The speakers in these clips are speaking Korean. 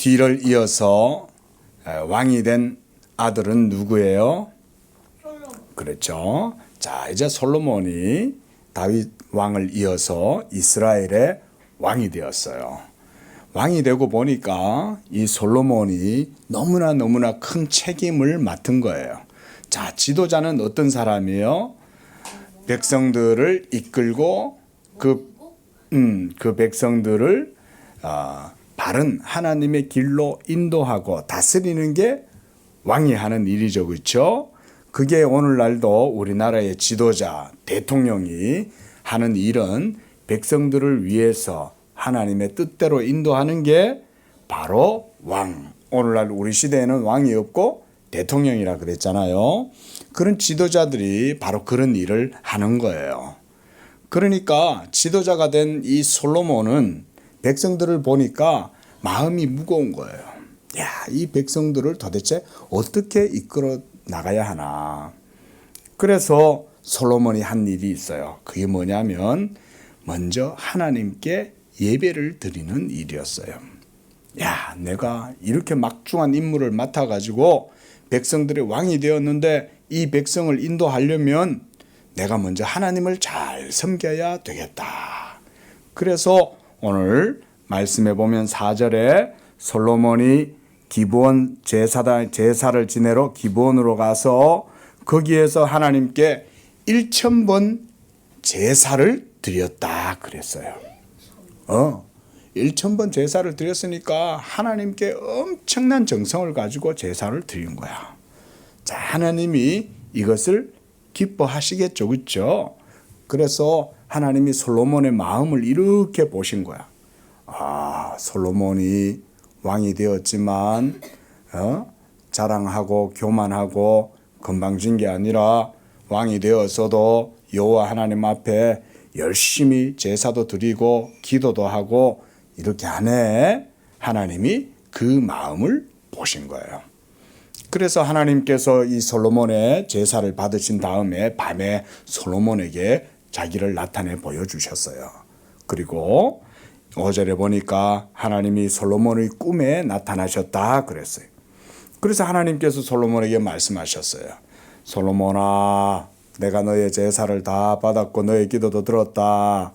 뒤를 이어서 왕이 된 아들은 누구예요? 그렇죠. 자, 이제 솔로몬이 다윗 왕을 이어서 이스라엘의 왕이 되었어요. 왕이 되고 보니까 이 솔로몬이 너무나 큰 책임을 맡은 거예요. 자, 지도자는 어떤 사람이에요? 백성들을 이끌고 그 백성들을 바른 하나님의 길로 인도하고 다스리는 게 왕이 하는 일이죠. 그렇죠? 그게 오늘날도 우리나라의 지도자, 대통령이 하는 일은 백성들을 위해서 하나님의 뜻대로 인도하는 게 바로 왕. 오늘날 우리 시대에는 왕이 없고 대통령이라 그랬잖아요. 그런 지도자들이 바로 그런 일을 하는 거예요. 그러니까 지도자가 된 이 솔로몬은 백성들을 보니까 마음이 무거운 거예요. 야, 이 백성들을 도대체 어떻게 이끌어 나가야 하나. 그래서 솔로몬이 한 일이 있어요. 그게 뭐냐면 먼저 하나님께 예배를 드리는 일이었어요. 야, 내가 이렇게 막중한 임무를 맡아가지고 백성들의 왕이 되었는데 이 백성을 인도하려면 내가 먼저 하나님을 잘 섬겨야 되겠다. 그래서 오늘 말씀해 보면 4절에 솔로몬이 기브온 제사를 지내러 기브온으로 가서 거기에서 하나님께 1000번 제사를 드렸다 그랬어요. 1000번 제사를 드렸으니까 하나님께 엄청난 정성을 가지고 제사를 드린 거야. 자, 하나님이 이것을 기뻐하시겠죠. 그렇죠? 그래서 하나님이 솔로몬의 마음을 이렇게 보신 거야. 아, 솔로몬이 왕이 되었지만 자랑하고 교만하고 건방진 게 아니라 왕이 되었어도 여호와 하나님 앞에 열심히 제사도 드리고 기도도 하고 이렇게 하네. 하나님이 그 마음을 보신 거예요. 그래서 하나님께서 이 솔로몬의 제사를 받으신 다음에 밤에 솔로몬에게 자기를 나타내 보여주셨어요. 그리고 5절에 보니까 하나님이 솔로몬의 꿈에 나타나셨다 그랬어요. 그래서 하나님께서 솔로몬에게 말씀하셨어요. 솔로몬아, 내가 너의 제사를 다 받았고 너의 기도도 들었다.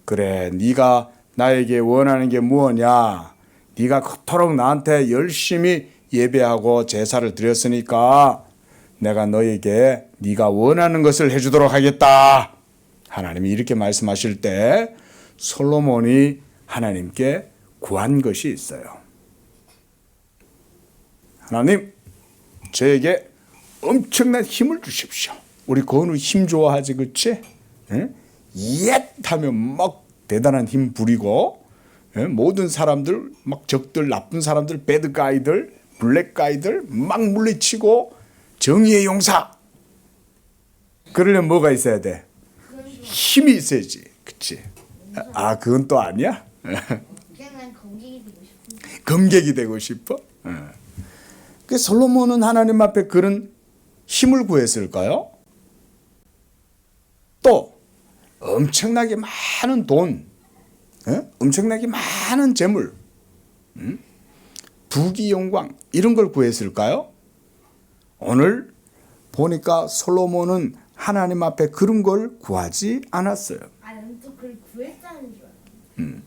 그래, 네가 나에게 원하는 게 무엇이냐? 네가 그토록 나한테 열심히 예배하고 제사를 드렸으니까 내가 너에게 네가 원하는 것을 해주도록 하겠다. 하나님이 이렇게 말씀하실 때 솔로몬이 하나님께 구한 것이 있어요. 하나님, 저에게 엄청난 힘을 주십시오. 우리 건우 힘 좋아하지, 그치? 옅 하면 막 대단한 힘 부리고 모든 사람들, 막 적들, 나쁜 사람들, 배드 가이들, 블랙 가이들 막 물리치고 정의의 용사. 그러려면 뭐가 있어야 돼? 힘이 있어야지. 그치? 아, 그건 또 아니야? 검객이 되고 싶어? 그 솔로몬은 하나님 앞에 그런 힘을 구했을까요? 또 엄청나게 많은 돈, 엄청나게 많은 재물, 부귀 영광 이런 걸 구했을까요? 오늘 보니까 솔로몬은 하나님 앞에 그런 걸 구하지 않았어요. 나는 또 그걸 구했다는 줄 알았어.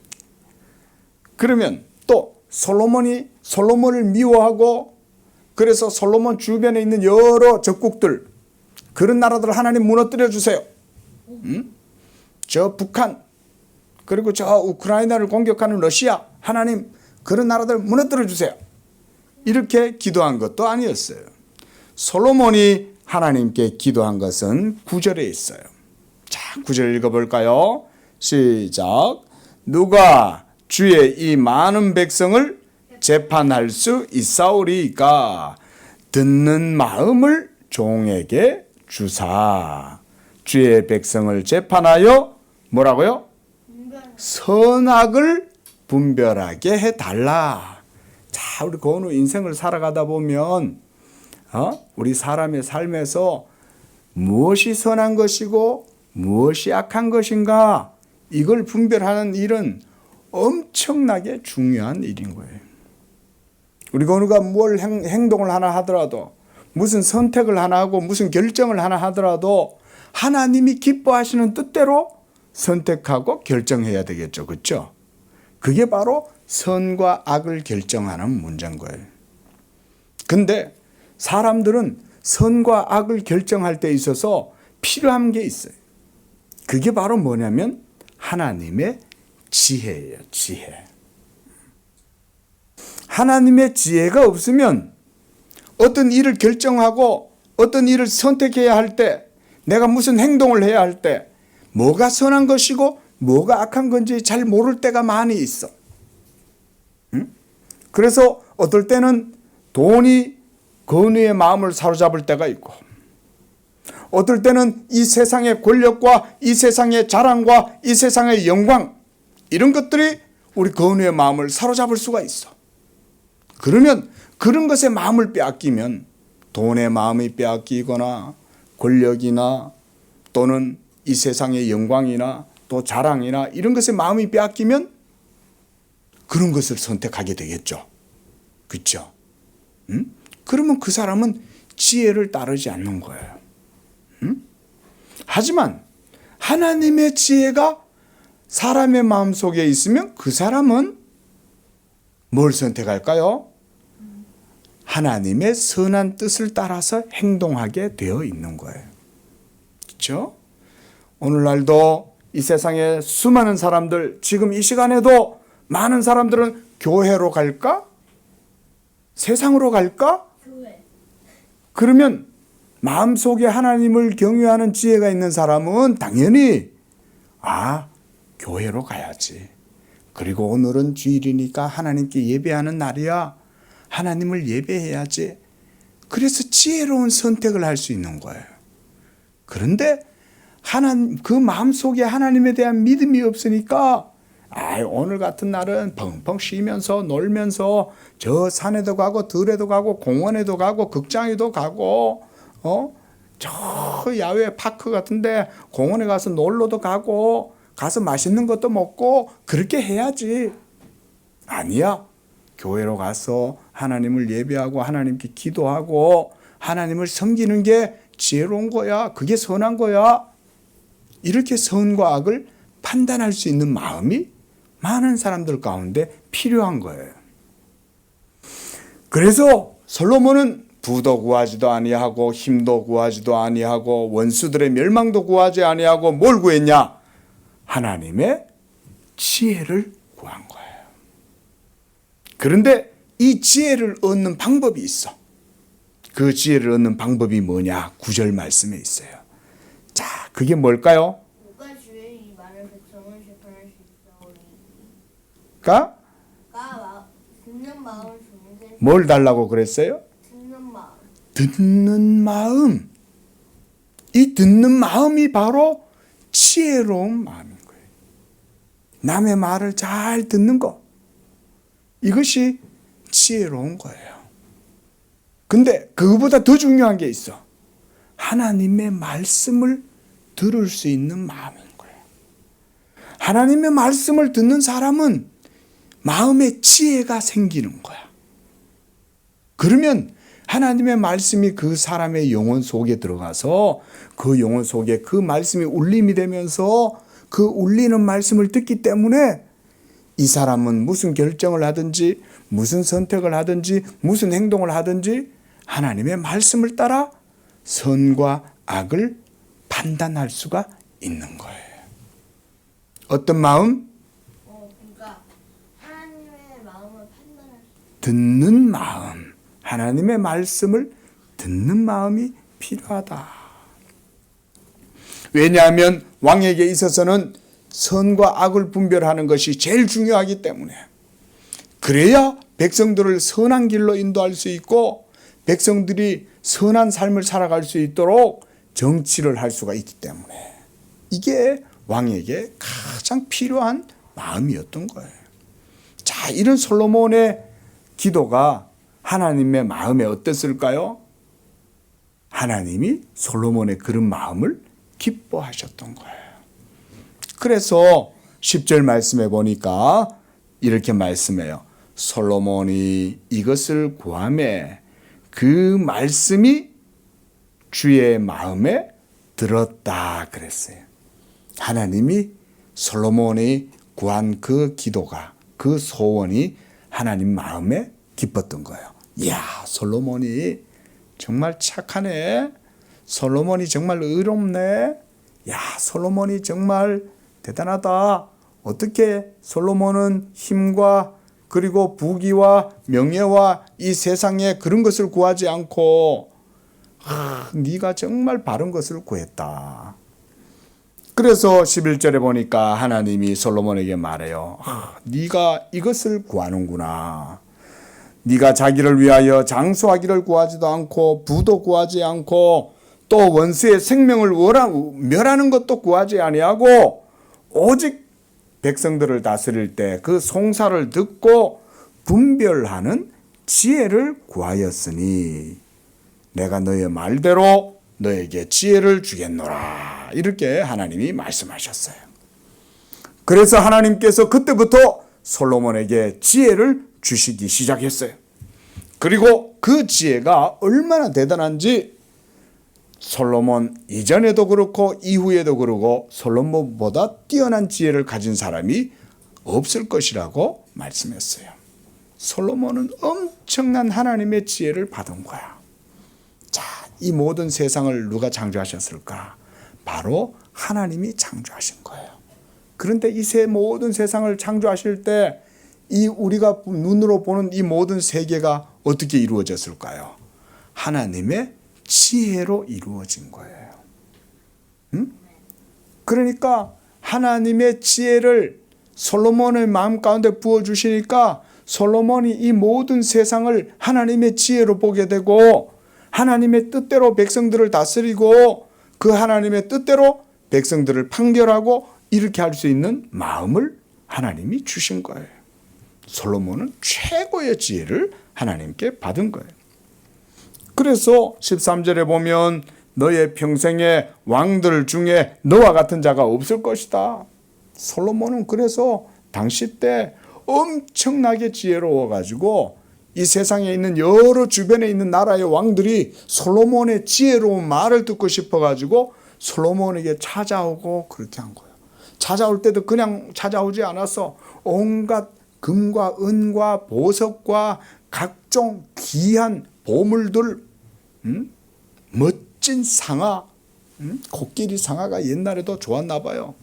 그러면 또 솔로몬을 미워하고 그래서 솔로몬 주변에 있는 여러 적국들 그런 나라들을 하나님 무너뜨려 주세요. 저 북한 그리고 저 우크라이나를 공격하는 러시아 하나님 그런 나라들 무너뜨려 주세요. 이렇게 기도한 것도 아니었어요. 솔로몬이 하나님께 기도한 것은 9절에 있어요. 자, 9절 읽어볼까요? 시작. 누가 주의 이 많은 백성을 재판할 수 있사오리이까 듣는 마음을 종에게 주사. 주의 백성을 재판하여 뭐라고요? 선악을 분별하게 해달라. 자, 우리 건우 인생을 살아가다 보면 우리 사람의 삶에서 무엇이 선한 것이고 무엇이 악한 것인가 이걸 분별하는 일은 엄청나게 중요한 일인 거예요. 우리 건우가 뭘 행동을 하나 하더라도, 무슨 선택을 하나 하고 무슨 결정을 하나 하더라도 하나님이 기뻐하시는 뜻대로 선택하고 결정해야 되겠죠. 그렇죠? 그게 바로 선과 악을 결정하는 문제인 거예요. 근데 사람들은 선과 악을 결정할 때 있어서 필요한 게 있어요. 그게 바로 뭐냐면 하나님의 지혜예요. 지혜. 하나님의 지혜가 없으면 어떤 일을 결정하고 어떤 일을 선택해야 할 때, 내가 무슨 행동을 해야 할 때 뭐가 선한 것이고 뭐가 악한 건지 잘 모를 때가 많이 있어. 그래서 어떨 때는 돈이 건우의 마음을 사로잡을 때가 있고, 어떨 때는 이 세상의 권력과 이 세상의 자랑과 이 세상의 영광, 이런 것들이 우리 건우의 마음을 사로잡을 수가 있어. 그러면 그런 것에 마음을 빼앗기면, 돈의 마음이 빼앗기거나 권력이나 또는 이 세상의 영광이나 또 자랑이나 이런 것에 마음이 빼앗기면 그런 것을 선택하게 되겠죠. 그렇죠? 그러면 그 사람은 지혜를 따르지 않는 거예요. 하지만 하나님의 지혜가 사람의 마음속에 있으면 그 사람은 뭘 선택할까요? 하나님의 선한 뜻을 따라서 행동하게 되어 있는 거예요. 그렇죠? 오늘날도 이 세상에 수많은 사람들, 지금 이 시간에도 많은 사람들은 교회로 갈까? 세상으로 갈까? 교회. 그러면 마음속에 하나님을 경외하는 지혜가 있는 사람은 당연히 교회로 가야지. 그리고 오늘은 주일이니까 하나님께 예배하는 날이야. 하나님을 예배해야지. 그래서 지혜로운 선택을 할 수 있는 거예요. 그런데 그 마음속에 하나님에 대한 믿음이 없으니까 오늘 같은 날은 펑펑 쉬면서 놀면서 저 산에도 가고 들에도 가고 공원에도 가고 극장에도 가고 저 야외 파크 같은데 공원에 가서 놀러도 가고 가서 맛있는 것도 먹고 그렇게 해야지. 아니야. 교회로 가서 하나님을 예배하고 하나님께 기도하고 하나님을 섬기는 게 지혜로운 거야. 그게 선한 거야. 이렇게 선과 악을 판단할 수 있는 마음이 많은 사람들 가운데 필요한 거예요. 그래서 솔로몬은 부도 구하지도 아니하고 힘도 구하지도 아니하고 원수들의 멸망도 구하지 아니하고 뭘 구했냐? 하나님의 지혜를 구한 거예요. 그런데 이 지혜를 얻는 방법이 있어. 그 지혜를 얻는 방법이 뭐냐? 9절 말씀에 있어요. 자, 그게 뭘까요? 누가 주의 이 말을 백성을 재판할 수 있사오니. 듣는 마음 중에 뭘 달라고 그랬어요? 듣는 마음. 듣는 마음. 이 듣는 마음이 바로 지혜로운 마음인 거예요. 남의 말을 잘 듣는 거. 이것이 지혜로운 거예요. 근데 그거보다 더 중요한 게 있어. 하나님의 말씀을 들을 수 있는 마음인 거예요. 하나님의 말씀을 듣는 사람은 마음에 지혜가 생기는 거야. 그러면 하나님의 말씀이 그 사람의 영혼 속에 들어가서 그 영혼 속에 그 말씀이 울림이 되면서 그 울리는 말씀을 듣기 때문에 이 사람은 무슨 결정을 하든지 무슨 선택을 하든지 무슨 행동을 하든지 하나님의 말씀을 따라 선과 악을 판단할 수가 있는 거예요. 어떤 마음? 그러니까 하나님의 마음을 판단할 수. 듣는 마음. 하나님의 말씀을 듣는 마음이 필요하다. 왜냐하면 왕에게 있어서는 선과 악을 분별하는 것이 제일 중요하기 때문에, 그래야 백성들을 선한 길로 인도할 수 있고 백성들이 선한 삶을 살아갈 수 있도록 정치를 할 수가 있기 때문에 이게 왕에게 가장 필요한 마음이었던 거예요. 자, 이런 솔로몬의 기도가 하나님의 마음에 어땠을까요? 하나님이 솔로몬의 그런 마음을 기뻐하셨던 거예요. 그래서 10절 말씀해 보니까 이렇게 말씀해요. 솔로몬이 이것을 구하매 그 말씀이 주의 마음에 들었다 그랬어요. 하나님이 솔로몬이 구한 그 기도가, 그 소원이 하나님 마음에 기뻤던 거예요. 이야, 솔로몬이 정말 착하네. 솔로몬이 정말 의롭네. 야, 솔로몬이 정말 대단하다. 어떻게 솔로몬은 힘과 그리고 부귀와 명예와 이 세상에 그런 것을 구하지 않고 네가 정말 바른 것을 구했다. 그래서 11절에 보니까 하나님이 솔로몬에게 말해요. 네가 이것을 구하는구나. 네가 자기를 위하여 장수하기를 구하지도 않고 부도 구하지 않고 또 원수의 생명을 멸하는 것도 구하지 아니하고 오직 백성들을 다스릴 때 그 송사를 듣고 분별하는 지혜를 구하였으니 내가 너의 말대로 너에게 지혜를 주겠노라. 이렇게 하나님이 말씀하셨어요. 그래서 하나님께서 그때부터 솔로몬에게 지혜를 주시기 시작했어요. 그리고 그 지혜가 얼마나 대단한지 솔로몬 이전에도 그렇고 이후에도 그러고 솔로몬보다 뛰어난 지혜를 가진 사람이 없을 것이라고 말씀했어요. 솔로몬은 엄청난 하나님의 지혜를 받은 거야. 자, 이 모든 세상을 누가 창조하셨을까? 바로 하나님이 창조하신 거예요. 그런데 이 모든 세상을 창조하실 때 이 우리가 눈으로 보는 이 모든 세계가 어떻게 이루어졌을까요? 하나님의 지혜로 이루어진 거예요. 응? 그러니까 하나님의 지혜를 솔로몬의 마음 가운데 부어주시니까 솔로몬이 이 모든 세상을 하나님의 지혜로 보게 되고 하나님의 뜻대로 백성들을 다스리고 그 하나님의 뜻대로 백성들을 판결하고 이렇게 할 수 있는 마음을 하나님이 주신 거예요. 솔로몬은 최고의 지혜를 하나님께 받은 거예요. 그래서 13절에 보면 너의 평생에 왕들 중에 너와 같은 자가 없을 것이다. 솔로몬은 그래서 당시 때 엄청나게 지혜로워 가지고 이 세상에 있는 여러 주변에 있는 나라의 왕들이 솔로몬의 지혜로운 말을 듣고 싶어 가지고 솔로몬에게 찾아오고 그렇게 한 거예요. 찾아올 때도 그냥 찾아오지 않았어. 온갖 금과 은과 보석과 각종 귀한 보물들, 멋진 상아, 코끼리 상아가 옛날에도 좋았나 봐요.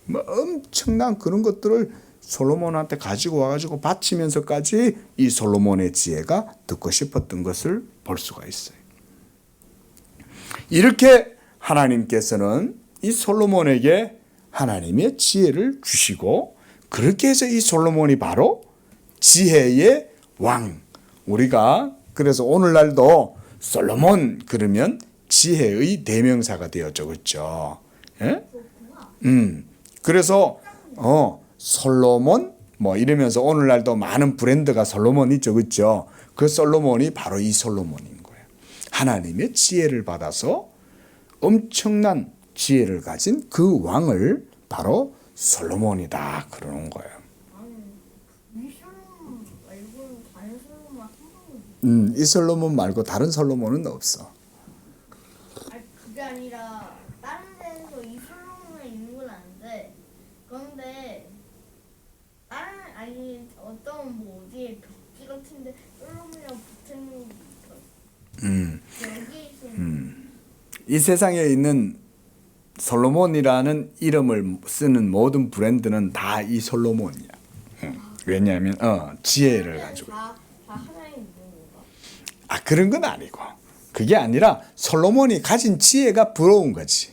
뭐 엄청난 그런 것들을 솔로몬한테 가지고 와가지고 바치면서까지 이 솔로몬의 지혜가 듣고 싶었던 것을 볼 수가 있어요. 이렇게 하나님께서는 이 솔로몬에게 하나님의 지혜를 주시고 그렇게 해서 이 솔로몬이 바로 지혜의 왕. 우리가 그래서 오늘날도 솔로몬 그러면 지혜의 대명사가 되었죠. 그렇죠? 예? 그래서 솔로몬 뭐 이러면서 오늘날도 많은 브랜드가 솔로몬 있죠. 그렇죠? 그 솔로몬이 바로 이 솔로몬인 거예요. 하나님의 지혜를 받아서 엄청난 지혜를 가진 그 왕을 바로 솔로몬이다 그러는 거예요. 이 솔로몬 말고 다른 솔로몬 한 번은 이 솔로몬 말고 다른 솔로몬은 없어. 아니 그게 아니라 다른 데에서 이 솔로몬에 있는 건 아는데 그런데 다른 아니 어떤 뭐 어디에 벽지 같은데 솔로몬이랑 붙은 여기 있는 이 세상에 있는 솔로몬이라는 이름을 쓰는 모든 브랜드는 다 이 솔로몬이야. 왜냐하면 지혜를 가지고. 다 하나에 있는 건가? 그런 건 아니고. 그게 아니라 솔로몬이 가진 지혜가 부러운 거지.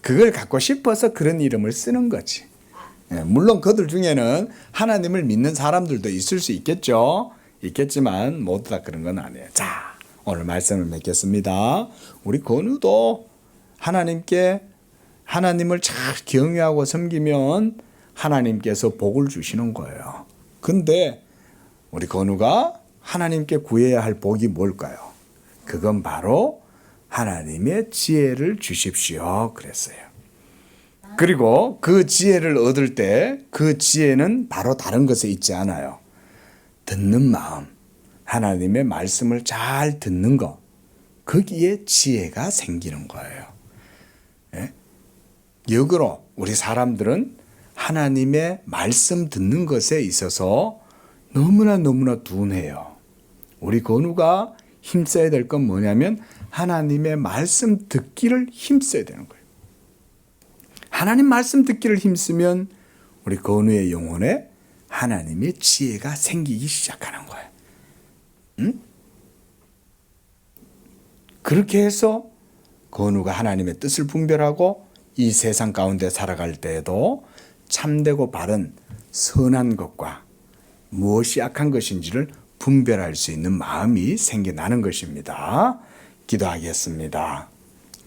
그걸 갖고 싶어서 그런 이름을 쓰는 거지. 물론 그들 중에는 하나님을 믿는 사람들도 있을 수 있겠죠. 있겠지만 모두 다 그런 건 아니에요. 자, 오늘 말씀을 맺겠습니다. 우리 건우도 하나님을 잘 경외하고 섬기면 하나님께서 복을 주시는 거예요. 근데 우리 건우가 하나님께 구해야 할 복이 뭘까요? 그건 바로 하나님의 지혜를 주십시오 그랬어요. 그리고 그 지혜를 얻을 때 그 지혜는 바로 다른 것에 있지 않아요. 듣는 마음, 하나님의 말씀을 잘 듣는 것, 거기에 지혜가 생기는 거예요. 예? 역으로 우리 사람들은 하나님의 말씀 듣는 것에 있어서 너무나 둔해요. 우리 건우가 힘써야 될 건 뭐냐면 하나님의 말씀 듣기를 힘써야 되는 거예요. 하나님 말씀 듣기를 힘쓰면 우리 건우의 영혼에 하나님의 지혜가 생기기 시작하는 거예요. 응? 그렇게 해서 건우가 하나님의 뜻을 분별하고 이 세상 가운데 살아갈 때에도 참되고 바른 선한 것과 무엇이 악한 것인지를 분별할 수 있는 마음이 생겨나는 것입니다. 기도하겠습니다.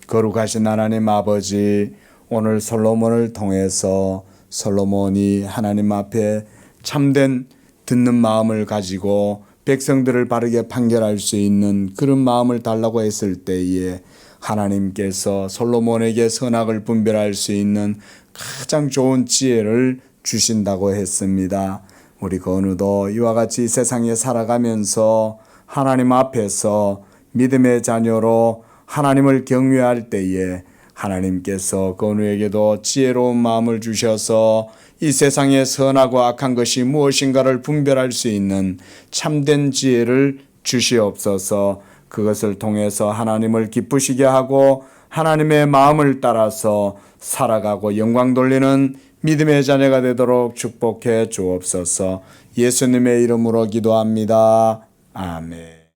거룩하신 하나님 아버지, 오늘 솔로몬을 통해서 솔로몬이 하나님 앞에 참된 듣는 마음을 가지고 백성들을 바르게 판결할 수 있는 그런 마음을 달라고 했을 때에 하나님께서 솔로몬에게 선악을 분별할 수 있는 가장 좋은 지혜를 주신다고 했습니다. 우리 건우도 이와 같이 세상에 살아가면서 하나님 앞에서 믿음의 자녀로 하나님을 경외할 때에 하나님께서 건우에게도 지혜로운 마음을 주셔서 이 세상에 선하고 악한 것이 무엇인가를 분별할 수 있는 참된 지혜를 주시옵소서. 그것을 통해서 하나님을 기쁘시게 하고 하나님의 마음을 따라서 살아가고 영광 돌리는 믿음의 자녀가 되도록 축복해 주옵소서. 예수님의 이름으로 기도합니다. 아멘.